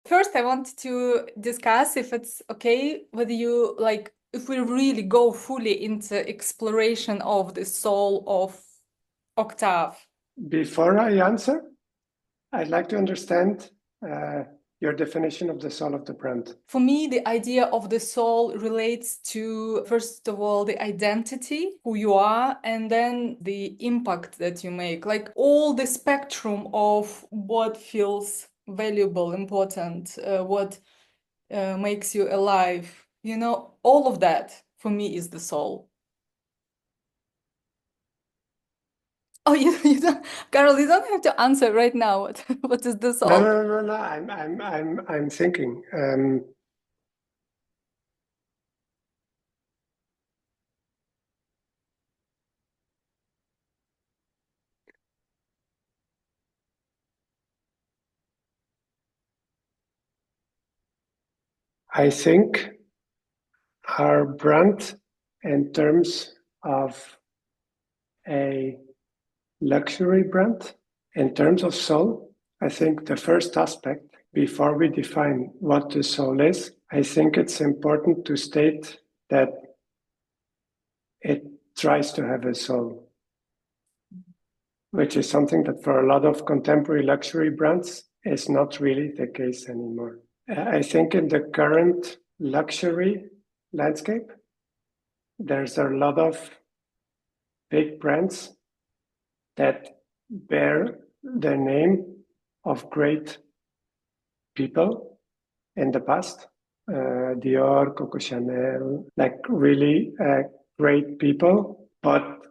First, I want to discuss if it's okay with you, like if we really go fully into exploration of the soul of OKTAAF. Before I answer, I'd like to understand your definition of the soul of the brand. For me, the idea of the soul relates to, first of all, the identity, who you are, and then the impact that you make, like all the spectrum of what feels valuable, important, what makes you alive. You know, all of that for me is the soul. Oh, you don't, Karel, you don't have to answer right now. What is the soul? No. I'm thinking. I think our brand, in terms of a luxury brand, in terms of soul, I think the first aspect, before we define what the soul is, I think it's important to state that it tries to have a soul, which is something that for a lot of contemporary luxury brands is not really the case anymore. I think in the current luxury landscape, there's a lot of big brands that bear the name of great people in the past. Dior, Coco Chanel, like really great people, but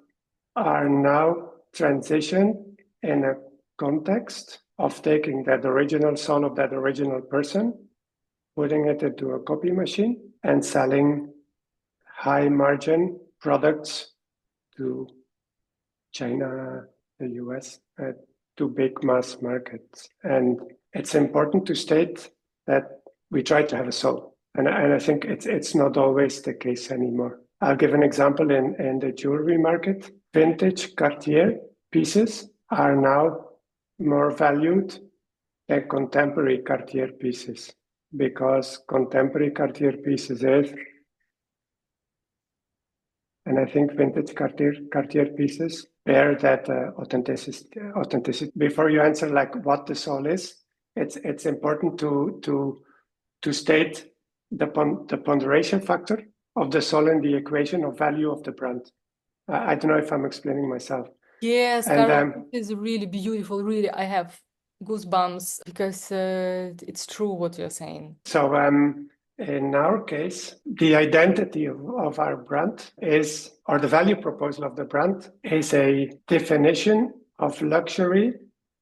are now transitioned in a context of taking that original soul of that original person, putting it into a copy machine and selling high margin products to China, the US, to big mass markets. And it's important to state that we try to have a soul. And I think it's not always the case anymore. I'll give an example in the jewelry market. Vintage Cartier pieces are now more valued than contemporary Cartier pieces, because contemporary Cartier pieces is, and I think vintage Cartier pieces bear that authenticity. Before you answer like what the soul is, it's important to state the ponderation factor of the soul in the equation of value of the brand. I don't know if I'm explaining myself. Yes, Karel, it is really beautiful. Really, I have goosebumps because it's true what you're saying. So in our case, the identity of our brand is, or the value proposal of the brand is a definition of luxury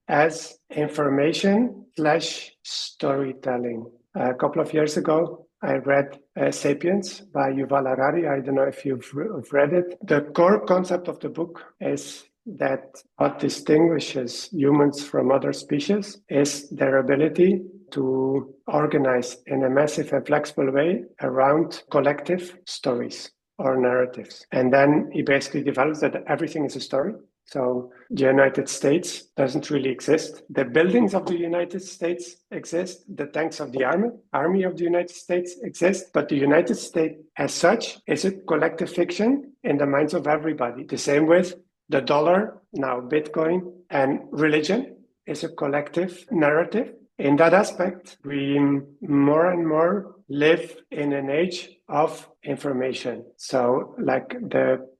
as information/storytelling. A couple of years ago, I read Sapiens by Yuval Harari. I don't know if you've read it. The core concept of the book is that what distinguishes humans from other species is their ability to organize in a massive and flexible way around collective stories or narratives. And then he basically develops that everything is a story. So the United States doesn't really exist. The buildings of the United States exist. The tanks of the army of the United States exist. But the United States as such is a collective fiction in the minds of everybody. The same with the dollar, now Bitcoin, and religion is a collective narrative. In that aspect, we more and more live in an age of information. So like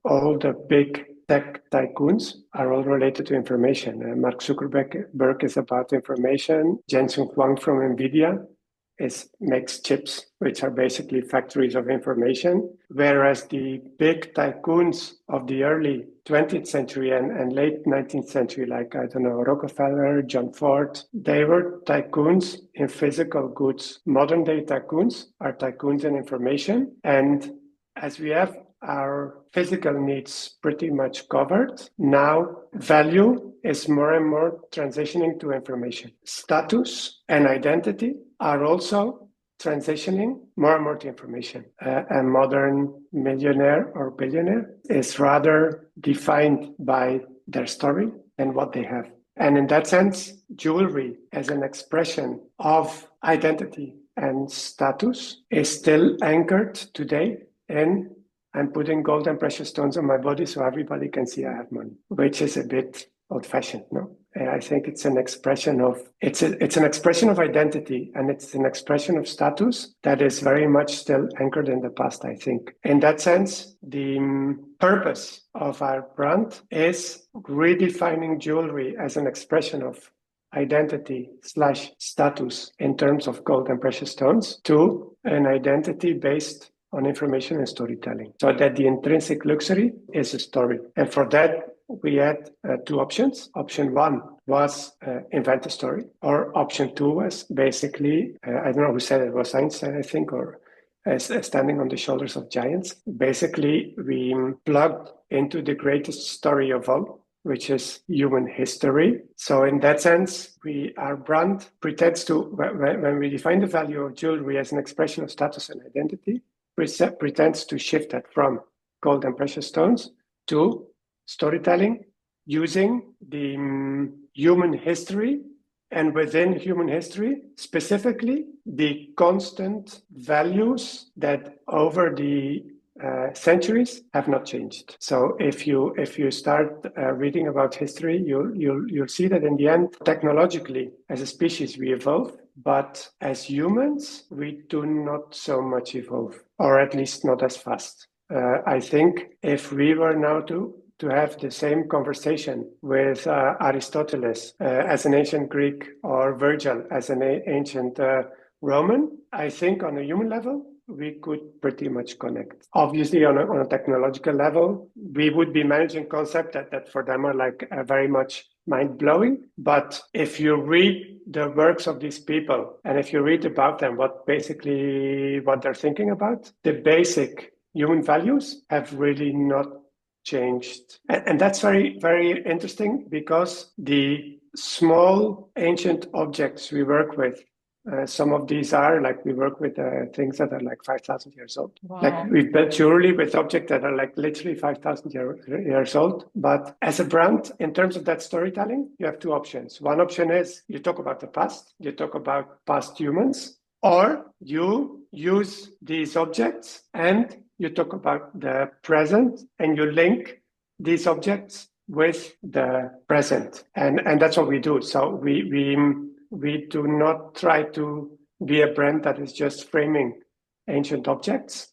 all the big tech tycoons are all related to information. Mark Zuckerberg is about information. Jensen Huang from NVIDIA makes chips, which are basically factories of information, whereas the big tycoons of the early 20th century and late 19th century, like, I don't know, Rockefeller, John Ford, they were tycoons in physical goods. Modern day tycoons are tycoons in information. And as we have our physical needs pretty much covered, now value is more and more transitioning to information. Status and identity are also transitioning more and more to information. A modern millionaire or billionaire is rather defined by their story and what they have. And in that sense, jewelry as an expression of identity and status is still anchored today in I'm putting gold and precious stones on my body so everybody can see I have money, which is a bit old-fashioned, no? And I think it's an expression of it's an expression of identity, and it's an expression of status that is very much still anchored in the past, I think. In that sense, the purpose of our brand is redefining jewelry as an expression of identity / status in terms of gold and precious stones to an identity based on information and storytelling, so that the intrinsic luxury is a story. And for that, we had two options. Option one was invent a story, or option two was basically, I don't know who said it, was Einstein, I think, or standing on the shoulders of giants. Basically, we plugged into the greatest story of all, which is human history. So in that sense, our brand pretends to, when we define the value of jewelry as an expression of status and identity, pretends to shift that from gold and precious stones to storytelling using the human history, and within human history, specifically the constant values that over the centuries have not changed. So if you start reading about history, you'll see that in the end, technologically, as a species, we evolve, but as humans, we do not so much evolve, or at least not as fast. I think if we were now to have the same conversation with Aristoteles as an ancient Greek, or Virgil as an ancient Roman, I think on a human level, we could pretty much connect. Obviously, on a technological level, we would be managing concepts that for them are like very much mind-blowing. But if you read the works of these people, and if you read about them, what they're thinking about, the basic human values have really not changed. And that's very, very interesting, because the small ancient objects we work with, some of these are like, we work with things that are like 5,000 years old. Wow. Like we've built jewelry with objects that are like literally 5,000 years old. But as a brand, in terms of that storytelling, you have two options. One option is you talk about the past, you talk about past humans, or you use these objects and you talk about the present and you link these objects with the present. And that's what we do. So we do not try to be a brand that is just framing ancient objects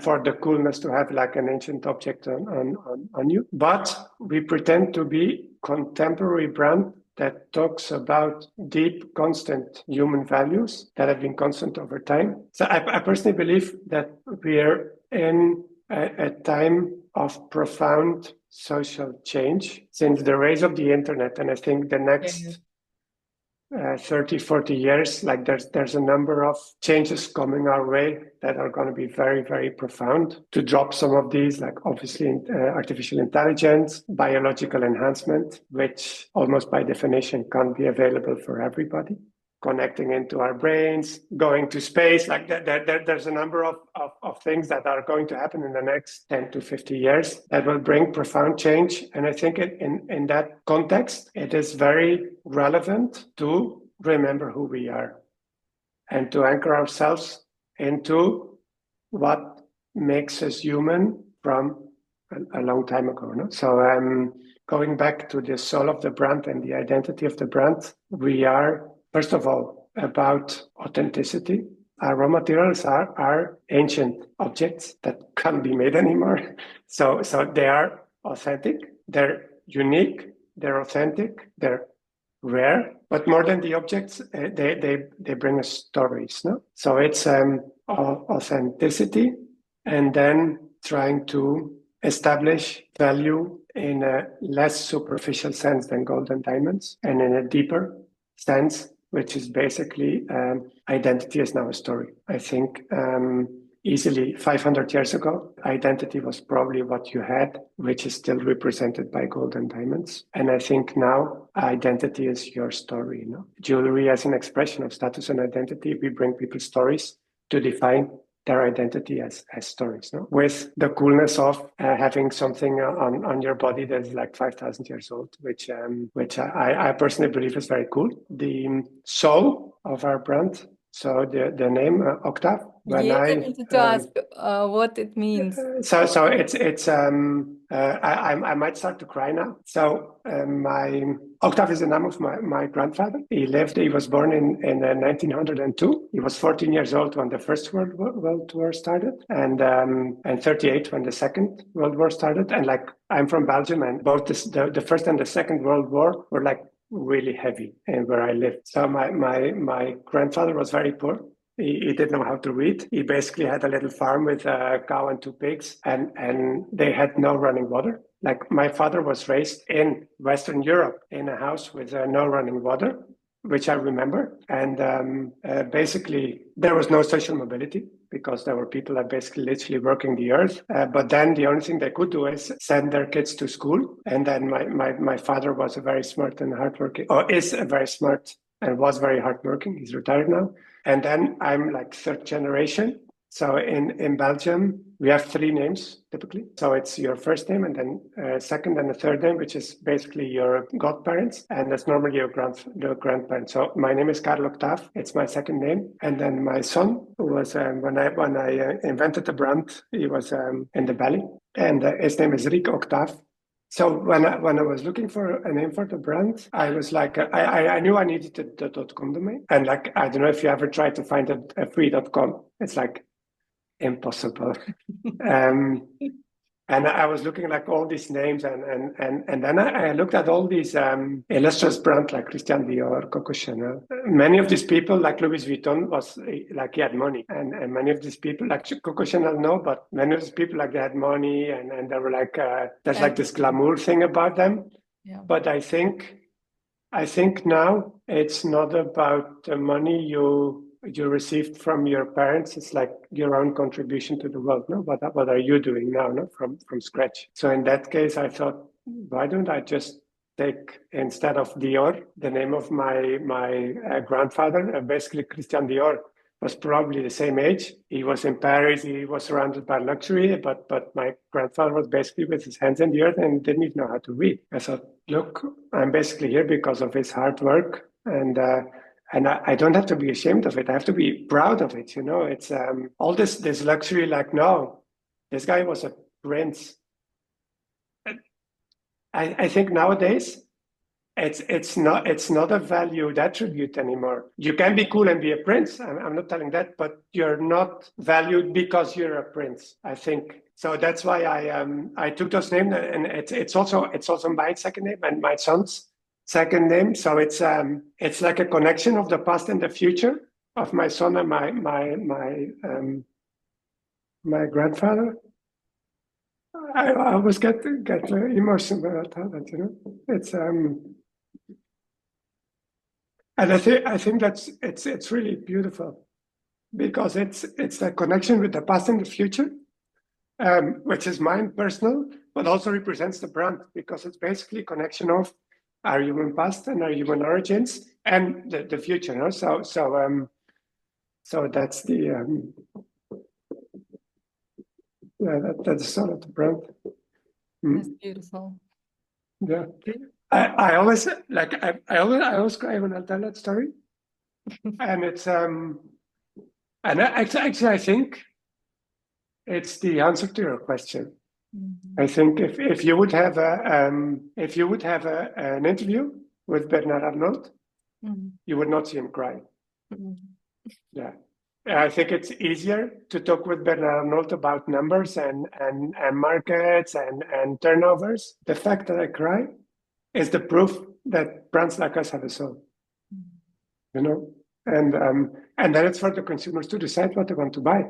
for the coolness to have like an ancient object on you. But we pretend to be contemporary brand that talks about deep, constant human values that have been constant over time. So I personally believe that we're in a time of profound social change since the rise of the internet. And I think the next 30, 40 years, like there's a number of changes coming our way that are going to be very, very profound. To drop some of these, like obviously artificial intelligence, biological enhancement, which almost by definition can't be available for everybody. Connecting into our brains, going to space, like there's a number of things that are going to happen in the next 10 to 50 years that will bring profound change. And I think in that context, it is very relevant to remember who we are and to anchor ourselves into what makes us human from a long time ago. No? So going back to the soul of the brand and the identity of the brand, we are, first of all, about authenticity. Our raw materials are ancient objects that can't be made anymore. So they are authentic, they're unique, they're authentic, they're rare, but more than the objects, they bring us stories. No? So it's authenticity, and then trying to establish value in a less superficial sense than gold and diamonds, and in a deeper sense, which is basically identity is now a story. I think easily 500 years ago, identity was probably what you had, which is still represented by gold and diamonds. And I think now identity is your story. You know? Jewelry as an expression of status and identity, we bring people stories to define their identity as stories, no? With the coolness of having something on your body that is like 5,000 years old, which I personally believe is very cool. The soul of our brand, so the name OKTAAF. When Yeah, I I wanted to ask what it means. so it's I might start to cry now. So my OKTAAF is the name of my grandfather. He was born in 1902. He was 14 years old when the First World War started, and 38 when the Second World War started. And like, I'm from Belgium, and both the First and the Second World War were like really heavy in where I lived. So my grandfather was very poor. He didn't know how to read. He basically had a little farm with a cow and 2 pigs, and they had no running water. Like, my father was raised in Western Europe in a house with no running water, which I remember. And basically, there was no social mobility because there were people that basically literally working the earth. But then the only thing they could do is send their kids to school. And then my father was a very smart and hardworking, or is a very smart and was very hardworking. He's retired now. And then I'm like 3rd generation. So in Belgium, we have 3 names typically. So it's your first name, and then second and a third name, which is basically your godparents. And that's normally your grandparents. So my name is Karel OKTAAF. It's my second name. And then my son was, when I invented the brand, he was in the belly. And his name is Rick OKTAAF. So when I was looking for a name for the brand, I was like, I knew I needed the .com domain. And like, I don't know if you ever tried to find a free .com. It's like impossible. And I was looking like all these names, and then I looked at all these illustrious brands like Christian Dior, Coco Chanel. Many of these people, like Louis Vuitton, was like, he had money, and many of these people, like Coco Chanel, no, but many of these people, like, they had money, and they were like, there's like this glamour thing about them. Yeah. But I think now it's not about the money you received from your parents. It's like your own contribution to the world. No, what are you doing now? No, from scratch. So in that case, I thought, why don't I just take, instead of Dior, the name of my grandfather, basically Christian Dior was probably the same age. He was in Paris. He was surrounded by luxury, but my grandfather was basically with his hands in the earth and didn't even know how to read. I thought, look, I'm basically here because of his hard work, and I don't have to be ashamed of it. I have to be proud of it. You know, it's all this luxury. Like, no, this guy was a prince. I think nowadays it's not a valued attribute anymore. You can be cool and be a prince. I'm not telling that, but you're not valued because you're a prince, I think. So that's why I took those names, and it's also my second name and my son's second name. So it's like a connection of the past and the future of my son and my grandfather. I always get emotional about that, you know. It's and I think that's it's really beautiful, because it's a connection with the past and the future, which is mine personal, but also represents the brand, because it's basically a connection of our human past and our human origins and the future. No? So that's the that's sort of the brand. That's beautiful. Yeah. I always like I always cry when I tell that story, and it's and actually I think it's the answer to your question. Mm-hmm. I think if you would have an interview with Bernard Arnault, mm-hmm. you would not see him cry. Mm-hmm. Yeah. I think it's easier to talk with Bernard Arnault about numbers and markets and turnovers. The fact that I cry is the proof that brands like us have a soul, you know, and then it's for the consumers to decide what they want to buy.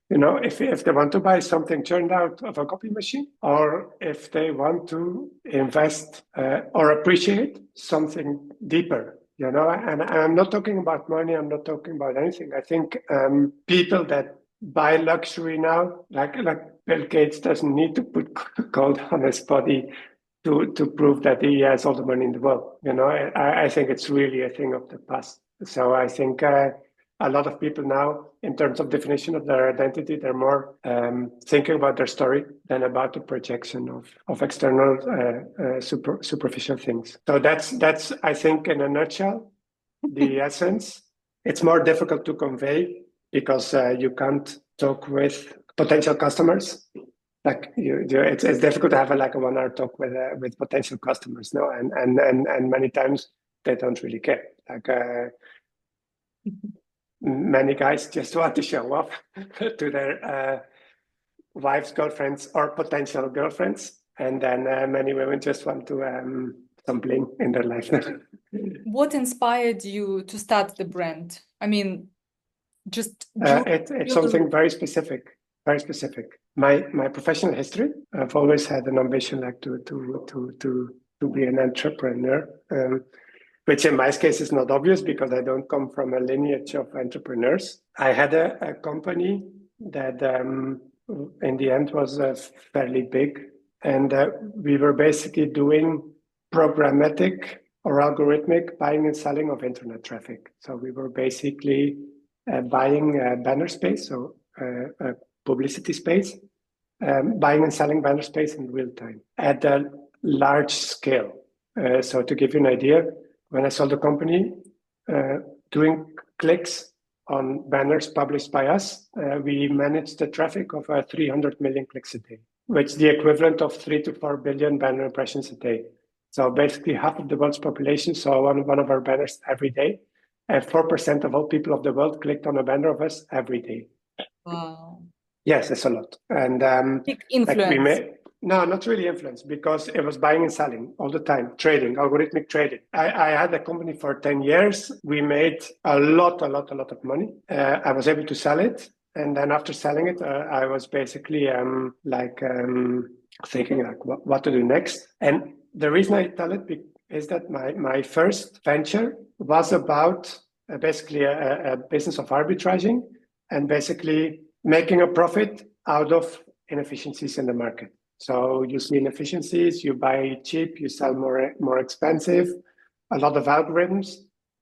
You know, if they want to buy something churned out of a copy machine, or if they want to invest or appreciate something deeper, you know. And I'm not talking about money. I'm not talking about anything. I think people that buy luxury now, like Bill Gates, doesn't need to put gold on his body to prove that he has all the money in the world. You know, I think it's really a thing of the past. So I think a lot of people now, in terms of definition of their identity, they're more thinking about their story than about the projection of external superficial things. So that's I think, in a nutshell, the essence. It's more difficult to convey because you can't talk with potential customers. Like it's difficult to have a 1-hour talk with potential customers, no, and many times they don't really care. Many guys just want to show off to their wives, girlfriends, or potential girlfriends, and then many women just want to some bling in their life. What inspired you to start the brand? I mean, just it's something very specific. Very specific. My professional history. I've always had an ambition to be an entrepreneur, which in my case is not obvious because I don't come from a lineage of entrepreneurs. I had a company that in the end was fairly big, and we were basically doing programmatic or algorithmic buying and selling of internet traffic. So we were basically buying banner space, so publicity space, buying and selling banner space in real time at a large scale. So to give you an idea, when I sold the company, doing clicks on banners published by us, we managed the traffic of 300 million clicks a day, which is the equivalent of 3 to 4 billion banner impressions a day. So basically half of the world's population saw one of our banners every day, and 4% of all people of the world clicked on a banner of us every day. Wow. Yes, it's a lot. And big influence. No, not really influence, because it was buying and selling all the time, trading, algorithmic trading. I had a company for 10 years. We made a lot of money. I was able to sell it. And then after selling it, I was basically thinking what to do next. And the reason I tell it is that my first venture was about basically a business of arbitraging and basically making a profit out of inefficiencies in the market. So you see inefficiencies, you buy cheap, you sell more expensive, a lot of algorithms.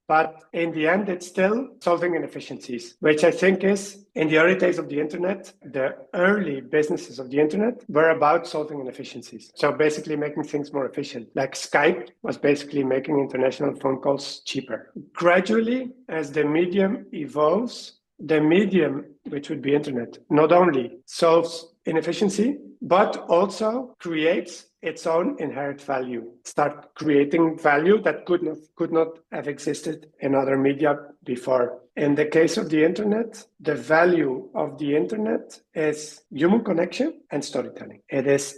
But in the end, it's still solving inefficiencies, which I think is, in the early days of the internet, the early businesses of the internet were about solving inefficiencies. So basically making things more efficient. Like Skype was basically making international phone calls cheaper. Gradually, as the medium evolves, the medium, which would be internet, not only solves inefficiency, but also creates its own inherent value. Start creating value that could not have existed in other media before. In the case of the internet, the value of the internet is human connection and storytelling. It is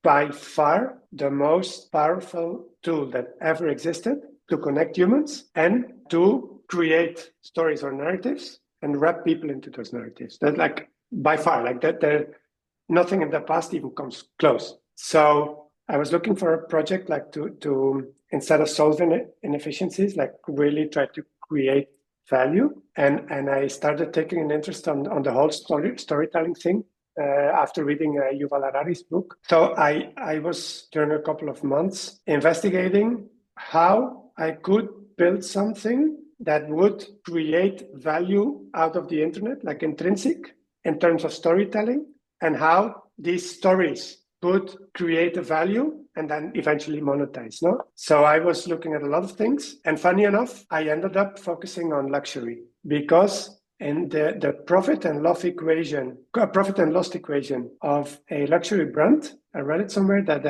by far the most powerful tool that ever existed to connect humans and to create stories or narratives and wrap people into those narratives. That by far, that nothing in the past even comes close. So I was looking for a project to instead of solving inefficiencies, really try to create value. And I started taking an interest on the whole storytelling thing after reading Yuval Harari's book. So I was, during a couple of months, investigating how I could build something that would create value out of the internet, like intrinsic, in terms of storytelling, and how these stories could create a value and then eventually monetize. No? So I was looking at a lot of things. And funny enough, I ended up focusing on luxury because in the profit and loss equation of a luxury brand, I read it somewhere that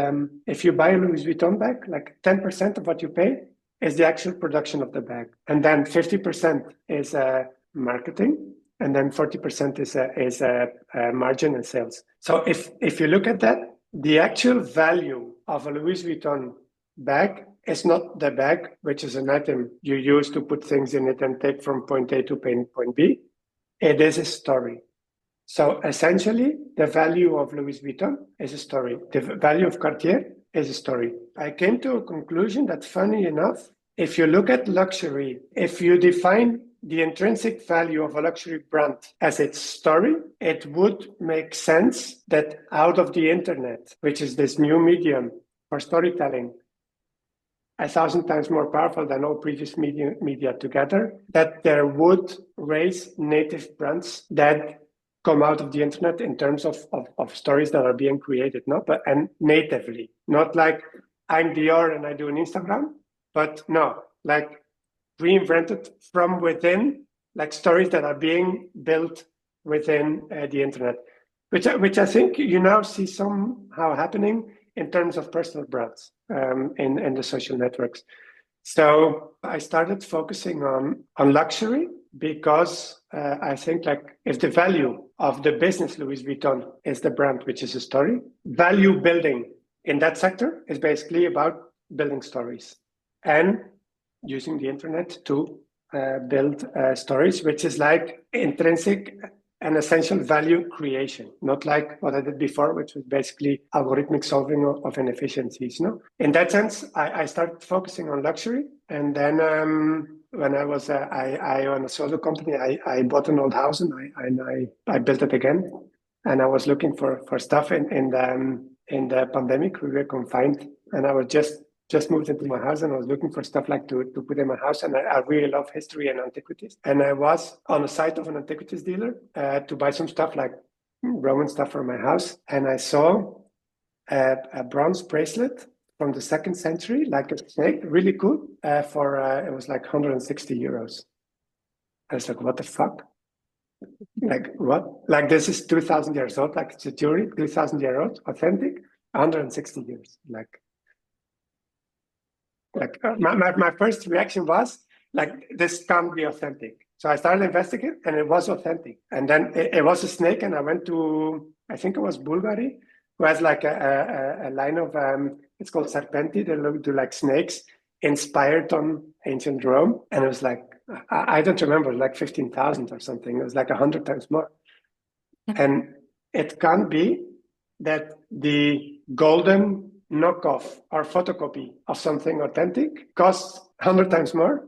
if you buy a Louis Vuitton bag, 10% of what you pay is the actual production of the bag. And then 50% is marketing. And then 40% is margin and sales. So if you look at that, the actual value of a Louis Vuitton bag is not the bag, which is an item you use to put things in it and take from point A to point B. It is a story. So essentially, the value of Louis Vuitton is a story. The value of Cartier is a story. I came to a conclusion that, funny enough, if you look at luxury, if you define the intrinsic value of a luxury brand as its story, it would make sense that out of the internet, which is this new medium for storytelling, 1,000 times more powerful than all previous media together, that there would raise native brands that come out of the internet in terms of stories that are being created, no? And natively, not like I'm Dior and I do an Instagram, but no, like reinvented from within, like stories that are being built within the internet, which I think you now see somehow happening in terms of personal brands in the social networks. So I started focusing on luxury because I think like if the value of the business Louis Vuitton is the brand, which is a story, value building in that sector is basically about building stories and using the internet to build stories, which is like intrinsic and essential value creation, not like what I did before, which was basically algorithmic solving of inefficiencies. No, in that sense, I started focusing on luxury, and then when I was I own a solo company, I bought an old house and I built it again, and I was looking for stuff in the pandemic. We were confined, and I was just moved into my house and I was looking for stuff like to put in my house. And I really love history and antiquities. And I was on the site of an antiquities dealer to buy some stuff like Roman stuff for my house. And I saw a bronze bracelet from the 2nd century, like a snake, really cool, for it was like 160 euros. I was like, what the fuck? Like what? Like this is 2,000 years old, like it's a jewelry, 2,000 years old, authentic, 160 years. My first reaction was like, this can't be authentic. So I started investigating and it was authentic. And then it was a snake, and I went to, I think it was Bulgari, who has like a line of, it's called Serpenti. They do like snakes inspired on ancient Rome. And it was like, I don't remember, like 15,000 or something. It was like 100 times more. And it can't be that the golden knockoff or photocopy of something authentic costs 100 times more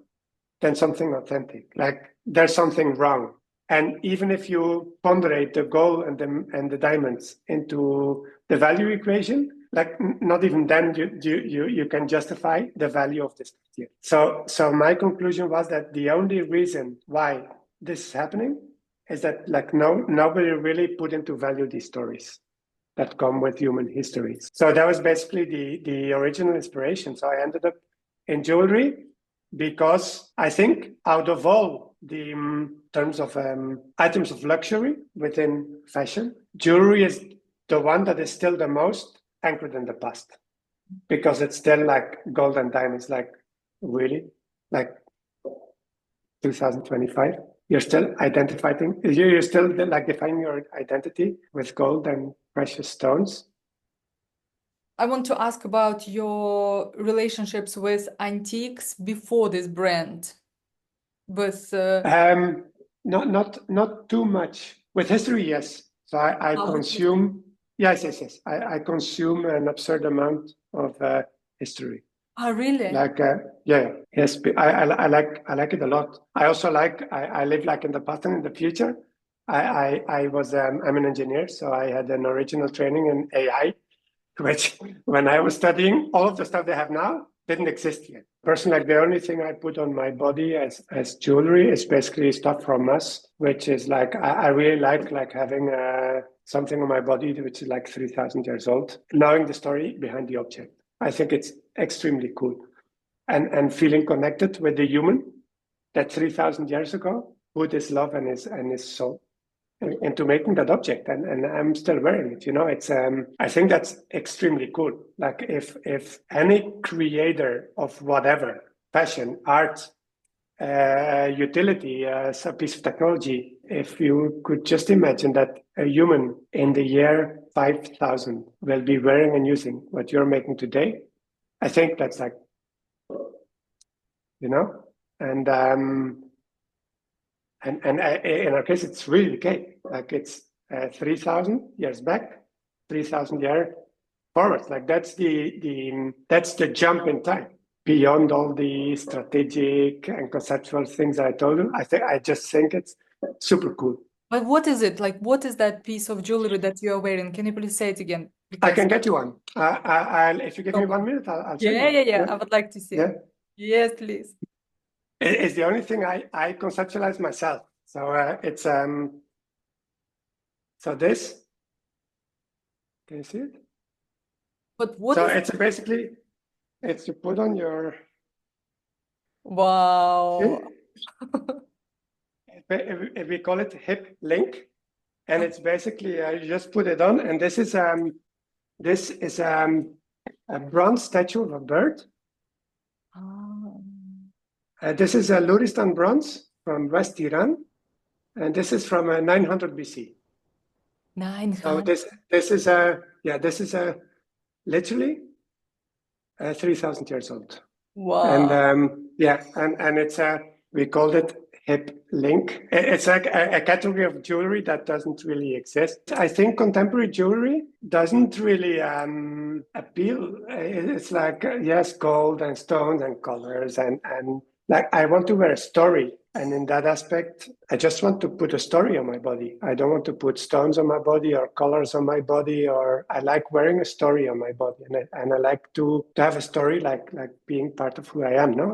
than something authentic. Like there's something wrong. And even if you ponderate the gold and the diamonds into the value equation, like not even then you can justify the value of this. So my conclusion was that the only reason why this is happening is that like nobody really put into value these stories that come with human history. So that was basically the original inspiration. So I ended up in jewelry because I think out of all the terms of items of luxury within fashion, jewelry is the one that is still the most anchored in the past, because it's still like gold and diamonds, like really, like 2025. You're still identifying, you're still like defining your identity with gold and precious stones. I want to ask about your relationships with antiques before this brand. With not too much. With history, yes. So I consume. Yes. I consume an absurd amount of history. Oh, really? Like yes. I like it a lot. I also like. I live like in the past and in the future. I was I'm an engineer, so I had an original training in AI, which when I was studying, all of the stuff they have now didn't exist yet. Personally, like the only thing I put on my body as jewelry is basically stuff from us, which is like I really like having something on my body which is like 3,000 years old, knowing the story behind the object. I think it's extremely cool, and feeling connected with the human that 3,000 years ago put his love and his soul into making that object, and I'm still wearing it. You know, it's I think that's extremely cool. Like if any creator of whatever, fashion, art, utility, a piece of technology, if you could just imagine that a human in the year 5,000 will be wearing and using what you're making today, I think that's like, you know, and in our case, it's really the case. Like it's 3,000 years back, 3,000 years forward. Like that's the jump in time beyond all the strategic and conceptual things that I told you. I just think it's super cool. But what is it? Like, what is that piece of jewelry that you are wearing? Can you please say it again? I Because can get you one. If you give me 1 minute, I'll show you yeah, one. yeah, yeah. I would like to see Yeah. it. Yes, please. It's the only thing I conceptualize myself. So it's so this. Can you see it? But what So is it's basically it's you put on your. wow. We call it hip link, and it's basically you just put it on, and this is a bronze statue of a bird. Ah, This is a Luristan bronze from West Iran, and this is from 900 BC. So 900. this is a literally 3,000 years old. Wow. And and it's we called it hip link. It's like a category of jewelry that doesn't really exist. I think contemporary jewelry doesn't really appeal. It's like yes, gold and stones and colors and like I want to wear a story. And in that aspect, I just want to put a story on my body. I don't want to put stones on my body or colors on my body, or I like wearing a story on my body. And I like to have a story like being part of who I am, no?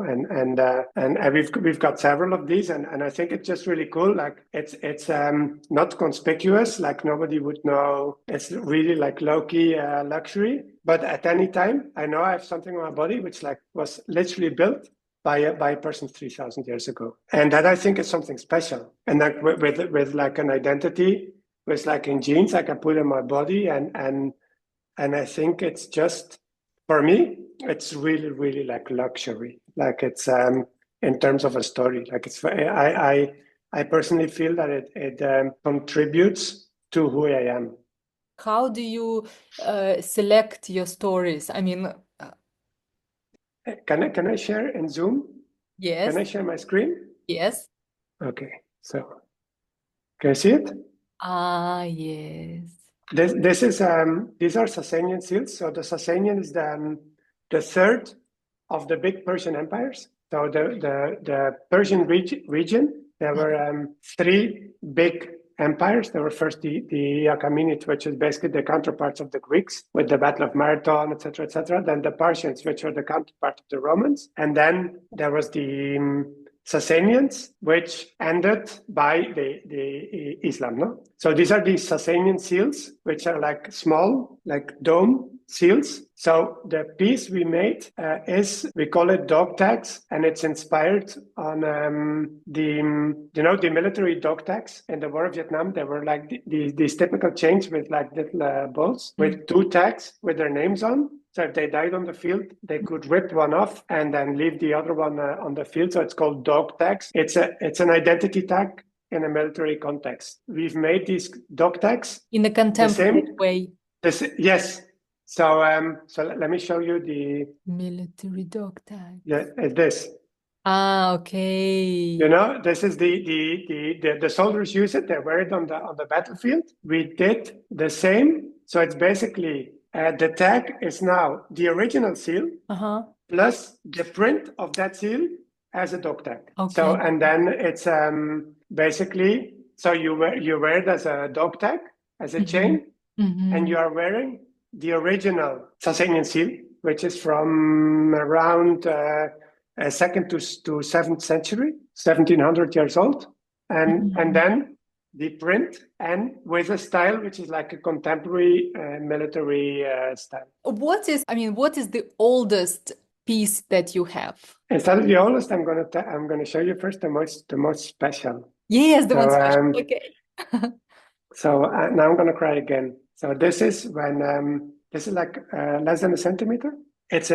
And we've got several of these and I think it's just really cool. Like it's not conspicuous, like nobody would know. It's really like low-key luxury. But at any time, I know I have something on my body which like was literally built by a person 3,000 years ago. And that I think is something special. And like with like an identity, with like in genes, I can put in my body and I think it's just, for me, it's really, really like luxury. Like it's in terms of a story. Like it's, I personally feel that it contributes to who I am. How do you select your stories? I mean, Can I share in Zoom? yes, Can I share my screen? yes. Okay, so can you see it? Ah, yes. This is these are Sasanian seals. So the Sasanian is the third of the big Persian empires. So the Persian region, there were three big empires. There were first the Achaemenid, which is basically the counterparts of the Greeks with the Battle of Marathon, etc., etc. Then the Parthians, which are the counterpart of the Romans, and then there was the Sasanians, which ended by the Islam. No, so these are the Sasanian seals, which are like small, like dome seals. So the piece we made we call it dog tags, and it's inspired on the military dog tags in the War of Vietnam. They were like these typical chains with like little bolts with two tags with their names on. So if they died on the field, they could rip one off and then leave the other one on the field. So it's called dog tags. It's an identity tag in a military context. We've made these dog tags In a contemporary way. Yes. So let me show you the Military dog tag. yeah this. Ah, okay. You know, this is the soldiers use it. They wear it on the battlefield. We did the same. So it's basically the tag is now the original seal plus the print of that seal as a dog tag. Okay. So and then it's basically so you wear it as a dog tag, as a chain, and you are wearing the original Sasanian seal, which is from around 2nd to 7th century, 1700 years old, and then the print and with a style which is like a contemporary military style. What is the oldest piece that you have? Instead of the oldest, I'm gonna show you first the most special. Yes, the most special. Okay. So now I'm gonna cry again. So this is when this is like less than a centimeter. It's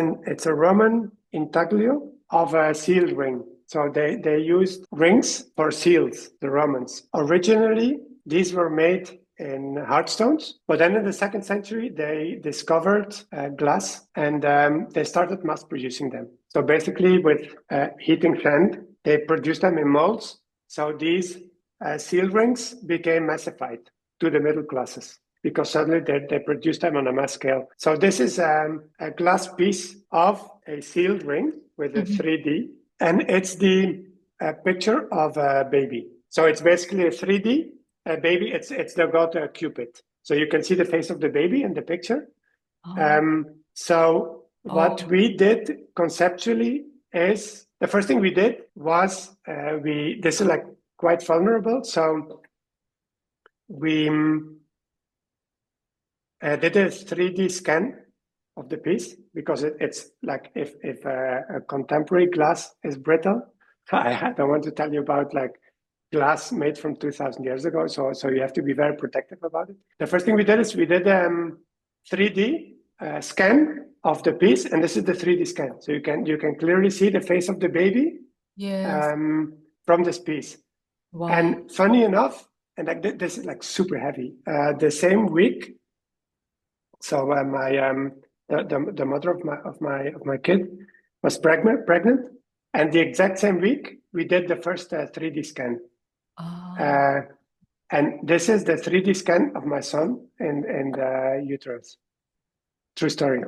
a Roman intaglio of a seal ring. So they used rings for seals, the Romans. Originally, these were made in hard stones, but then in the 2nd century, they discovered glass and they started mass producing them. So basically with heating sand, they produced them in molds. So these seal rings became massified to the middle classes because suddenly they produced them on a mass scale. So this is a glass piece of a sealed ring with a 3D, and it's the picture of a baby. So it's basically a 3D baby. It's the god Cupid. So you can see the face of the baby in the picture, So what we did conceptually is the first thing we did was this is like quite vulnerable. So we did a 3D scan of the piece because it's like if a contemporary glass is brittle, I don't want to tell you about like glass made from 2000 years ago. So you have to be very protective about it. The first thing we did is we did 3D scan of the piece, and this is the 3D scan. So you can clearly see the face of the baby from this piece. Wow. And funny enough, and like this is like super heavy. The same week, so the mother of my kid was pregnant, and the exact same week we did the first 3D scan. And this is the 3D scan of my son in the uterus. True story.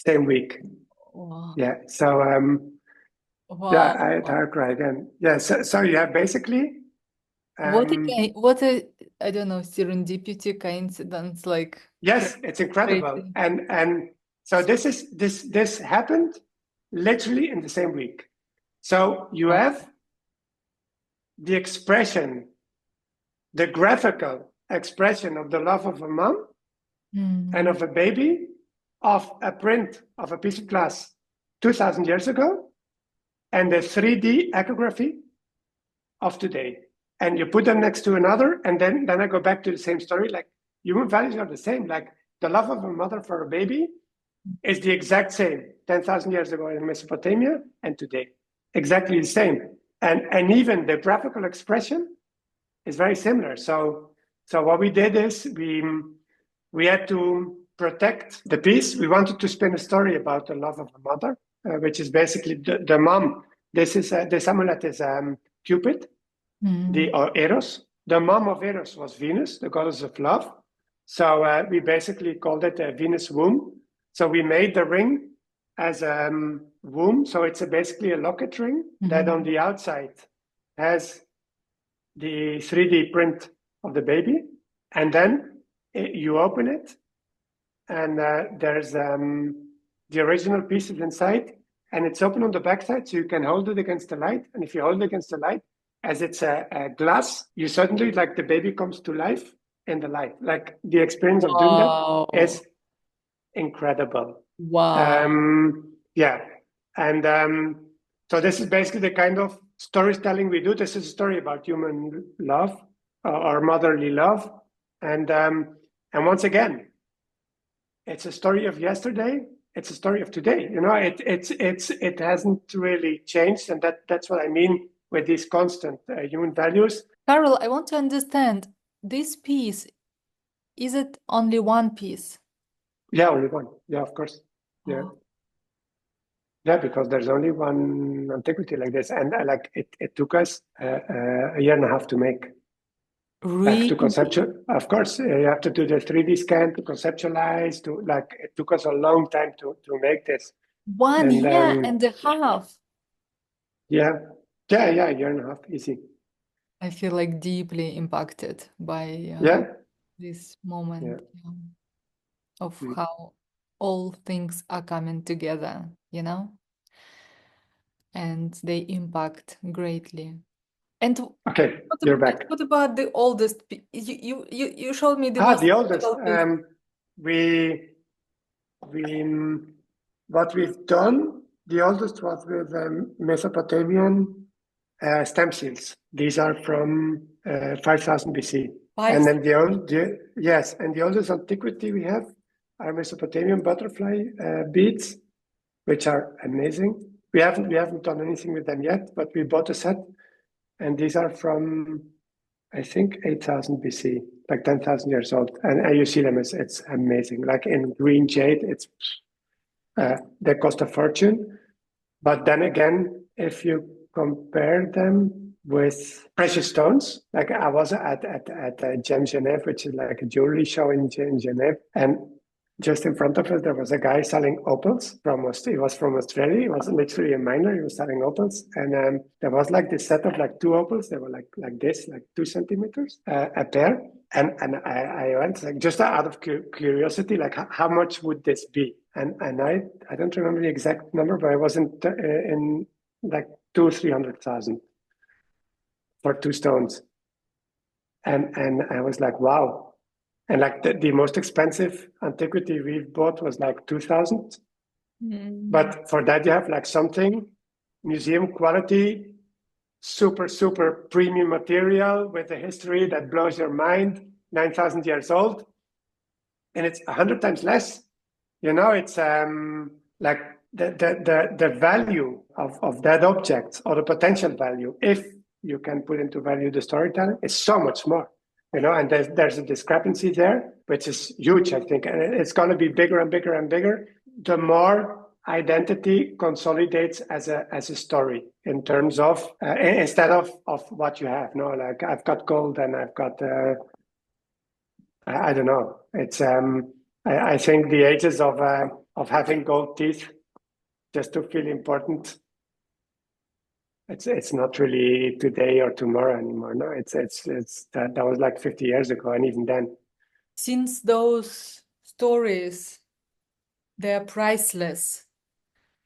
Same week. Wow. Yeah. So Wow. yeah, I cry again. Yeah. So you have basically. What a I don't know, serendipity coincidence, like. Yes, it's incredible. Crazy. And so this happened literally in the same week. So you have the expression, the graphical expression of the love of a mom and of a baby, of a print of a piece of glass 2000 years ago, and the 3D echography of today. And you put them next to another, and then I go back to the same story. Like human values are the same. Like the love of a mother for a baby is the exact same 10,000 years ago in Mesopotamia and today. Exactly the same. And even the graphical expression is very similar. So what we did is we had to protect the piece. We wanted to spin a story about the love of a mother, which is basically the mom. This amulet is Cupid, or Eros. The mom of Eros was Venus, the goddess of love. So we basically called it a Venus womb. So we made the ring as a womb. So it's basically a locket ring that on the outside has the 3D print of the baby. And then you open it, and there's the original pieces inside, and it's open on the backside, so you can hold it against the light. And if you hold it against the light, as it's a glass, you suddenly, like, the baby comes to life in the light. Like, the experience of doing that is incredible. Wow. Yeah. And so this is basically the kind of storytelling we do. This is a story about human love, or motherly love. And once again, it's a story of yesterday. It's a story of today. You know, it hasn't really changed, and that's what I mean with these constant human values. Karel, I want to understand this piece. Is it only one piece? Yeah, only one. Yeah, of course. Yeah. Yeah, because there's only one antiquity like this, and like it took us a year and a half to make. Really? Like to conceptual, of course, you have to do the 3D scan to conceptualize. It took us a long time to make this. 1 year and a half. Yeah, a year and a half, easy. I feel like deeply impacted by this moment of how all things are coming together, you know, and they impact greatly. And okay, you're back. What about the oldest? You showed me the the oldest. What we've done, the oldest was with Mesopotamian stem seals. These are from 5000 BC. And then the oldest antiquity we have are Mesopotamian butterfly beads, which are amazing. We haven't done anything with them yet, but we bought a set, and these are from, I think, 8000 BC, like 10,000 years old. And you see them, it's amazing. Like in green jade, it's they cost a fortune. But then again, if you compare them with precious stones, like I was at Gem Genève, which is like a jewelry show in Genève, and just in front of us, there was a guy selling opals he was from Australia. He was literally a miner. He was selling opals. And there was like this set of like two opals. They were like this, like 2 centimeters a pair. And I went like just out of curiosity, like how much would this be? And I don't remember the exact number, but I wasn't in like 200,000-300,000 for 2 stones. And I was like, wow. And like the most expensive antiquity we bought was like 2,000. But for that, you have like something museum quality, super, super premium material with a history that blows your mind, 9,000 years old. And it's 100 times less. You know, it's like the value of that object, or the potential value, if you can put into value the storytelling, is so much more. You know, and there's a discrepancy there, which is huge, I think. And it's going to be bigger and bigger and bigger. The more identity consolidates as a story in terms of, instead of what you have. No, like I've got gold and I've got, I don't know. It's, I think the ages of having gold teeth just to feel important, it's not really today or tomorrow anymore. No, it's that was like 50 years ago, and even then. Since those stories, they're priceless.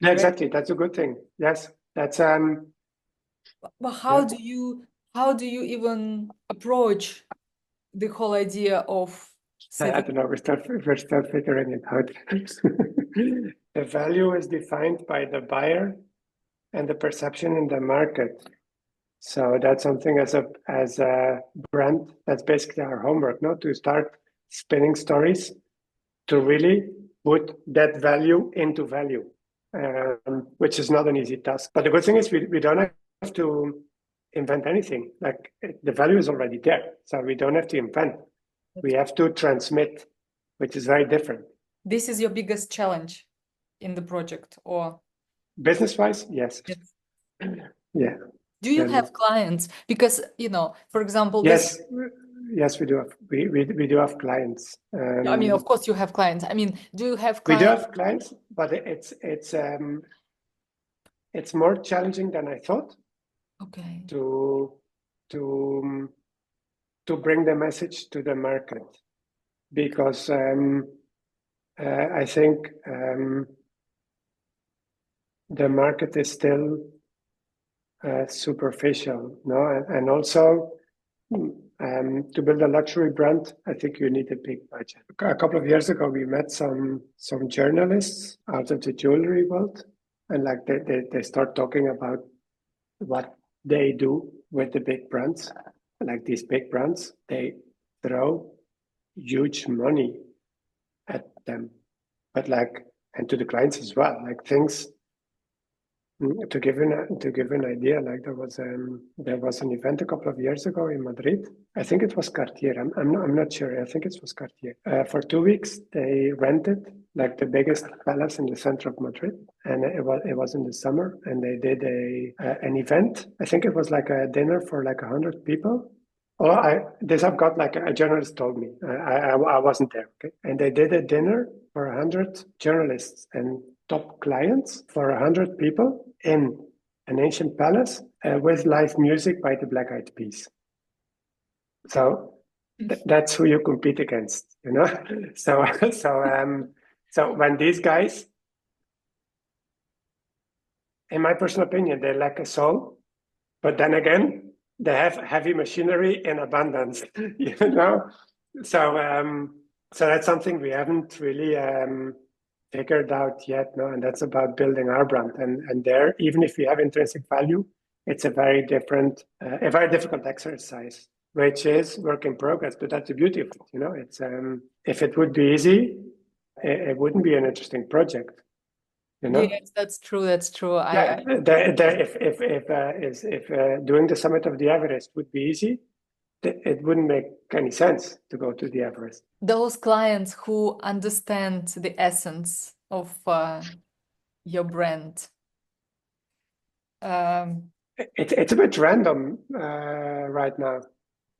Yeah, exactly. That's a good thing. Yes, that's But how do you even approach the whole idea of I don't know. We're still figuring it out. The value is defined by the buyer and the perception in the market. So that's something as a brand, that's basically our homework, no? To start spinning stories to really put that value into value, which is not an easy task. But the good thing is we don't have to invent anything. Like the value is already there. So we don't have to invent. We have to transmit, which is very different. This is your biggest challenge in the project, or? Business-wise, yes. Yeah. Do you have clients? Because, for example, yes, we do have we do have clients. I mean, of course you have clients. I mean, do you have We clients? do have clients, but it's more challenging than I thought. Okay. To bring the message to the market, because I think the market is still superficial, no, and also to build a luxury brand, I think you need a big budget. A couple of years ago, we met some journalists out of the jewellery world, and like they start talking about what they do with the big brands. Like these big brands, they throw huge money at them, but like, and to the clients as well, like things. To give an idea, like there was an event a couple of years ago in Madrid. I think it was Cartier. I'm not sure. I think it was Cartier. For 2 weeks, they rented like the biggest palace in the center of Madrid, and it was in the summer. And they did an event. I think it was like a dinner for like 100 people. Oh, this I've got, like a journalist told me. I wasn't there. Okay, and they did a dinner for 100 journalists and top clients for 100 people in an ancient palace with live music by the Black Eyed Peas. So that's who you compete against, you know. So when these guys, in my personal opinion, they lack a soul, but then again, they have heavy machinery in abundance, you know. So that's something we haven't really figured out yet, no, and that's about building our brand. And there, even if we have intrinsic value, it's a very difficult exercise, which is work in progress. But that's the beauty of it, you know. It's if it would be easy, it wouldn't be an interesting project, you know. Yes, that's true. That's true. Yeah, if doing the summit of the Everest would be easy, it wouldn't make any sense to go to the Everest. Those clients who understand the essence of your brand. It's a bit random right now.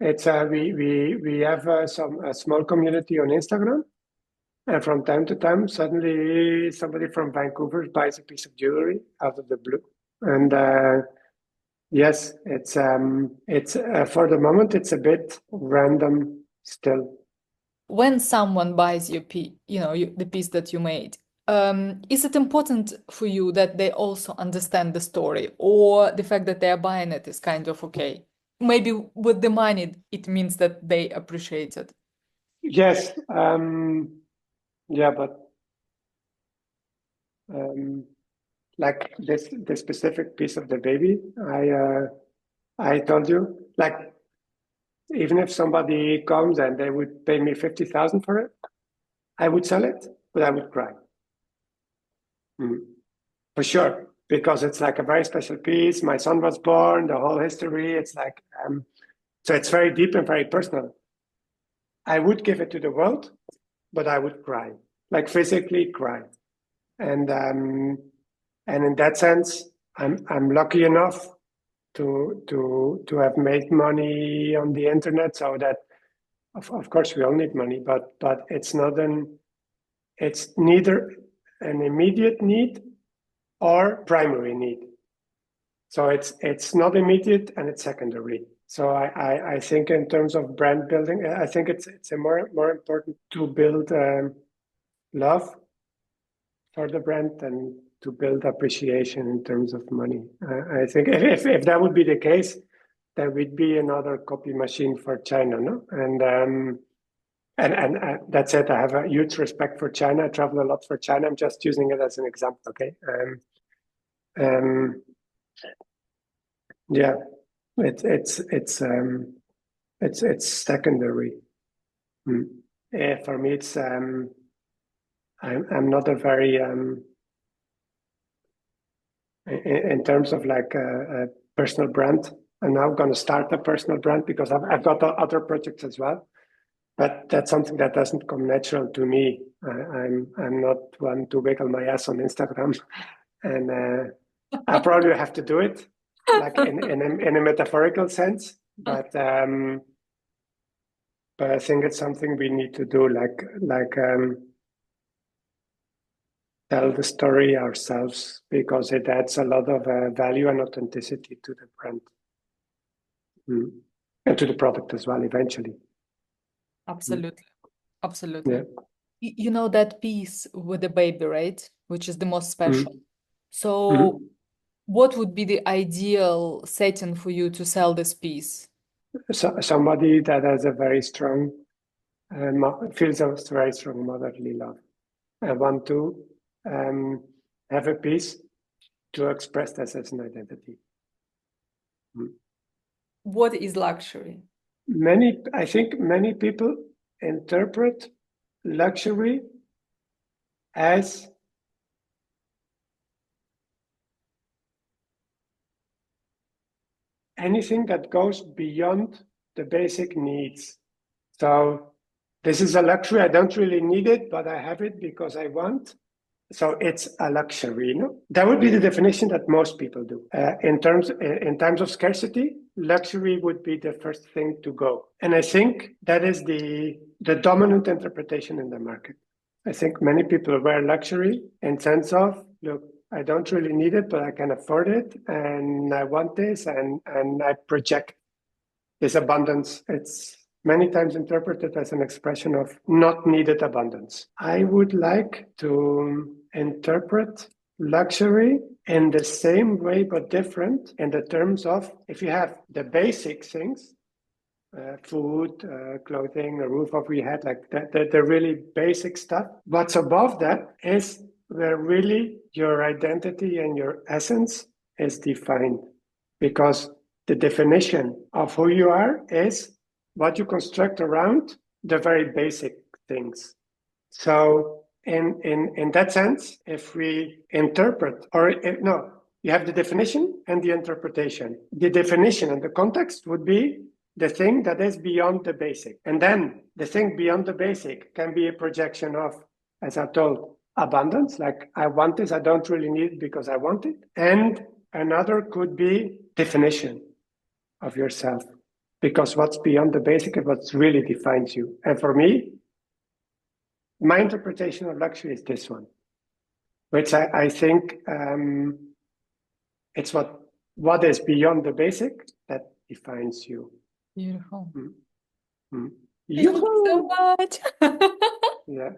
It's we have a small community on Instagram, And from time to time, suddenly somebody from Vancouver buys a piece of jewelry out of the blue. And yes, it's for the moment, it's a bit random still. When someone buys your piece, the piece that you made, is it important for you that they also understand the story, or the fact that they are buying it is kind of okay? Maybe with the money, it means that they appreciate it. Yes, yeah, but like this specific piece of the baby, I told you, like even if somebody comes and they would pay me 50,000 for it, I would sell it, but I would cry. For sure, because it's like a very special piece. My son was born, the whole history. It's like, so it's very deep and very personal. I would give it to the world, but I would cry, like physically cry. And in that sense, I'm lucky enough to have made money on the internet, so that of course we all need money, but it's neither an immediate need or primary need. So it's not immediate and it's secondary. So I think in terms of brand building, I think it's more important to build love for the brand than to build appreciation in terms of money. I think if that would be the case, there would be another copy machine for China, no? And that's it. I have a huge respect for China. I travel a lot for China. I'm just using it as an example, okay? Yeah, it's secondary. For me, it's I'm not a very in terms of like a personal brand. I'm now going to start a personal brand because I've got other projects as well. But that's something that doesn't come natural to me. I'm not one to wiggle my ass on Instagram, and I probably have to do it, like in a metaphorical sense. But I think it's something we need to do, like tell the story ourselves, because it adds a lot of value and authenticity to the brand and to the product as well eventually. Absolutely. Absolutely. Yeah. You know that piece with the baby, right? Which is the most special. So what would be the ideal setting for you to sell this piece? So, somebody that has a very strong, feels a very strong motherly love. I want to have a piece to express this as an identity. What is luxury? I think many people interpret luxury as anything that goes beyond the basic needs. So this is a luxury. I don't really need it, but I have it because I want. So it's a luxury, no? That would be the definition that most people do. In times of scarcity, luxury would be the first thing to go. And I think that is the dominant interpretation in the market. I think many people wear luxury in sense of, look, I don't really need it, but I can afford it, and I want this, and I project this abundance. It's many times interpreted as an expression of not needed abundance. I would like to interpret luxury in the same way, but different in the terms of if you have the basic things, food, clothing, a roof over your head, like the really basic stuff. What's above that is where really your identity and your essence is defined, because the definition of who you are is what you construct around the very basic things. So in that sense, if we interpret, you have the definition and the interpretation. The definition and the context would be the thing that is beyond the basic. And then the thing beyond the basic can be a projection of, as I told, abundance, like I want this, I don't really need it because I want it. And another could be definition of yourself, because what's beyond the basic is what really defines you. And for me, my interpretation of luxury is this one, which I think it's what is beyond the basic that defines you. Beautiful. Mm. Mm. Thank you so much. Yeah.